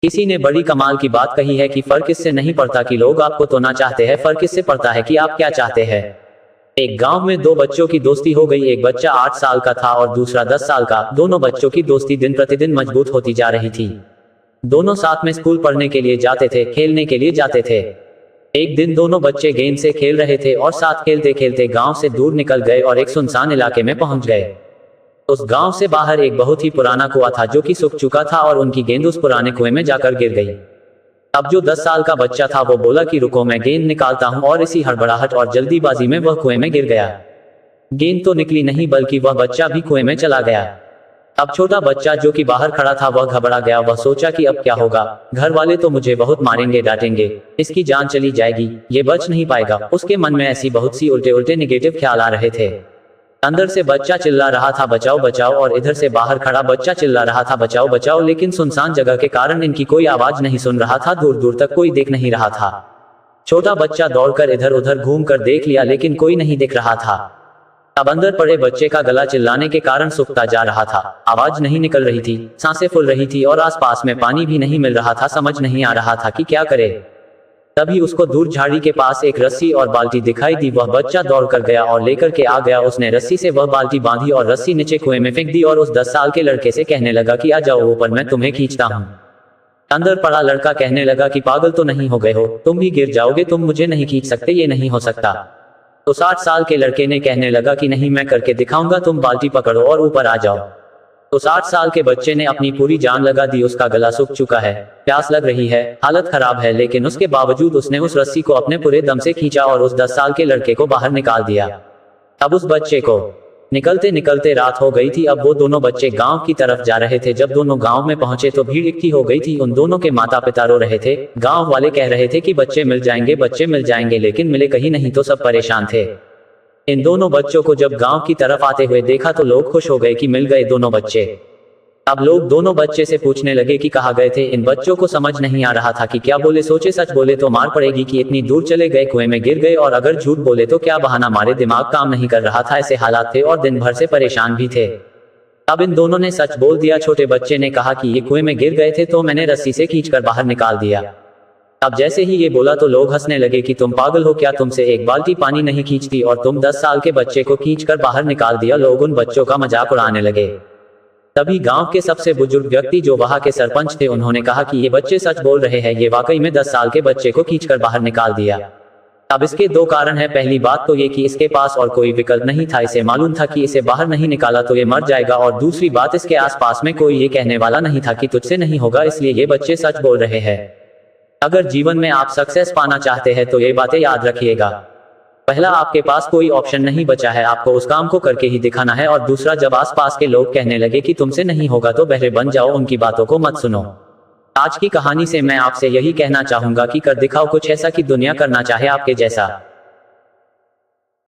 किसी ने बड़ी कमाल की बात कही है कि फर्क इससे नहीं पड़ता कि लोग आपको तोड़ना चाहते हैं, फर्क इससे पड़ता है कि आप क्या चाहते हैं। एक गांव में दो बच्चों की दोस्ती हो गई। एक बच्चा 8 साल का था और दूसरा 10 साल का। दोनों बच्चों की दोस्ती दिन प्रतिदिन मजबूत होती जा रही थी। दोनों साथ में स्कूल पढ़ने के लिए जाते थे, खेलने के लिए जाते थे। एक दिन दोनों बच्चे गेंद से खेल रहे थे और साथ खेलते खेलते गांव से दूर निकल गए और एक सुनसान इलाके में पहुंच गए। उस गांव से बाहर एक बहुत ही पुराना कुआं था जो कि सूख चुका था और उनकी गेंद उस पुराने कुएं में जाकर गिर गई। अब जो 10 साल का बच्चा था वो बोला कि रुको, मैं गेंद निकालता हूं, और इसी हड़बड़ाहट और जल्दीबाजी में वह कुएं में गिर गया। गेंद तो निकली नहीं बल्कि वह बच्चा भी कुएं में चला गया। अब छोटा बच्चा जो कि बाहर खड़ा था वह घबरा गया। वह सोचा कि अब क्या होगा, घर वाले तो मुझे बहुत मारेंगे डांटेंगे, इसकी जान चली जाएगी, ये बच नहीं पाएगा। उसके मन में ऐसी बहुत सी उल्टे उल्टे निगेटिव ख्याल आ रहे थे। अंदर से बच्चा चिल्ला रहा था बचाओ बचाओ, और इधर से बाहर खड़ा बच्चा चिल्ला रहा था बचाओ बचाओ, लेकिन सुनसान जगह के कारण इनकी कोई आवाज नहीं सुन रहा था। दूर दूर तक कोई देख नहीं रहा था। छोटा बच्चा दौड़कर इधर उधर घूमकर देख लिया लेकिन कोई नहीं दिख रहा था। अब अंदर पड़े बच्चे का गला चिल्लाने के कारण सूखता जा रहा था। आवाज नहीं निकल रही थी, सांसें फूल रही थी और आसपास में पानी भी नहीं मिल रहा था। समझ नहीं आ रहा था कि क्या करे। तभी उसको दूर झाड़ी के पास एक रस्सी और बाल्टी दिखाई दी। वह बच्चा दौड़कर गया और लेकर के आ गया। उसने रस्सी से वह बाल्टी बांधी और रस्सी नीचे कुएं में फेंक दी और उस 10 साल के लड़के से कहने लगा कि आ जाओ ऊपर, मैं तुम्हें खींचता हूँ। अंदर पड़ा लड़का कहने लगा कि पागल तो नहीं हो गए हो, तुम भी गिर जाओगे, तुम मुझे नहीं खींच सकते, ये नहीं हो सकता। तो 60 साल के लड़के ने कहने लगा कि नहीं, मैं करके दिखाऊंगा, तुम बाल्टी पकड़ो और ऊपर आ जाओ। तो 60 साल के बच्चे ने अपनी पूरी जान लगा दी। उसका गला सूख चुका है, प्यास लग रही है, हालत खराब है, लेकिन उसके बावजूद उसने उस रस्सी को अपने पूरे दम से खींचा और उस 10 साल के लड़के को बाहर निकाल दिया। अब उस बच्चे को निकलते निकलते रात हो गई थी। अब वो दोनों बच्चे गांव की तरफ जा रहे थे। जब दोनों गांव में पहुंचे तो भीड़ इकट्ठी हो गई थी। उन दोनों के माता पिता रो रहे थे। गांव वाले कह रहे थे कि बच्चे मिल जाएंगे, बच्चे मिल जाएंगे, लेकिन मिले कहीं नहीं। तो सब परेशान थे। इन दोनों बच्चों को जब गांव की तरफ आते हुए देखा तो लोग खुश हो गए कि मिल गए दोनों बच्चे। अब लोग दोनों बच्चे से पूछने लगे कि कहाँ गए थे। इन बच्चों को समझ नहीं आ रहा था कि क्या बोले। सोचे सच बोले तो मार पड़ेगी कि इतनी दूर चले गए, कुएं में गिर गए, और अगर झूठ बोले तो क्या बहाना मारे। दिमाग काम नहीं कर रहा था, ऐसे हालात थे और दिन भर से परेशान भी थे। अब इन दोनों ने सच बोल दिया। छोटे बच्चे ने कहा कि ये कुएं में गिर गए थे तो मैंने रस्सी से खींचकर बाहर निकाल दिया। अब जैसे ही ये बोला तो लोग हंसने लगे कि तुम पागल हो क्या, तुमसे एक बाल्टी पानी नहीं खींचती और तुम 10 साल के बच्चे को खींचकर बाहर निकाल दिया। लोग उन बच्चों का मजाक उड़ाने लगे। तभी गांव के सबसे बुजुर्ग व्यक्ति जो वहां के सरपंच थे, उन्होंने कहा कि ये बच्चे सच बोल रहे हैं, ये वाकई में 10 साल के बच्चे को खींचकर बाहर निकाल दिया। अब इसके दो कारण हैं। पहली बात तो ये कि इसके पास और कोई विकल्प नहीं था, इसे मालूम था कि इसे बाहर नहीं निकाला तो ये मर जाएगा, और दूसरी बात इसके आसपास में कोई ये कहने वाला नहीं था कि तुझसे नहीं होगा, इसलिए ये बच्चे सच बोल रहे हैं। अगर जीवन में आप सक्सेस पाना चाहते हैं तो ये बातें याद रखिएगा। पहला, आपके पास कोई ऑप्शन नहीं बचा है, आपको उस काम को करके ही दिखाना है। और दूसरा, जब आसपास के लोग कहने लगे कि तुमसे नहीं होगा तो बहरे बन जाओ, उनकी बातों को मत सुनो। आज की कहानी से मैं आपसे यही कहना चाहूंगा कि कर दिखाओ कुछ ऐसा कि दुनिया करना चाहे आपके जैसा।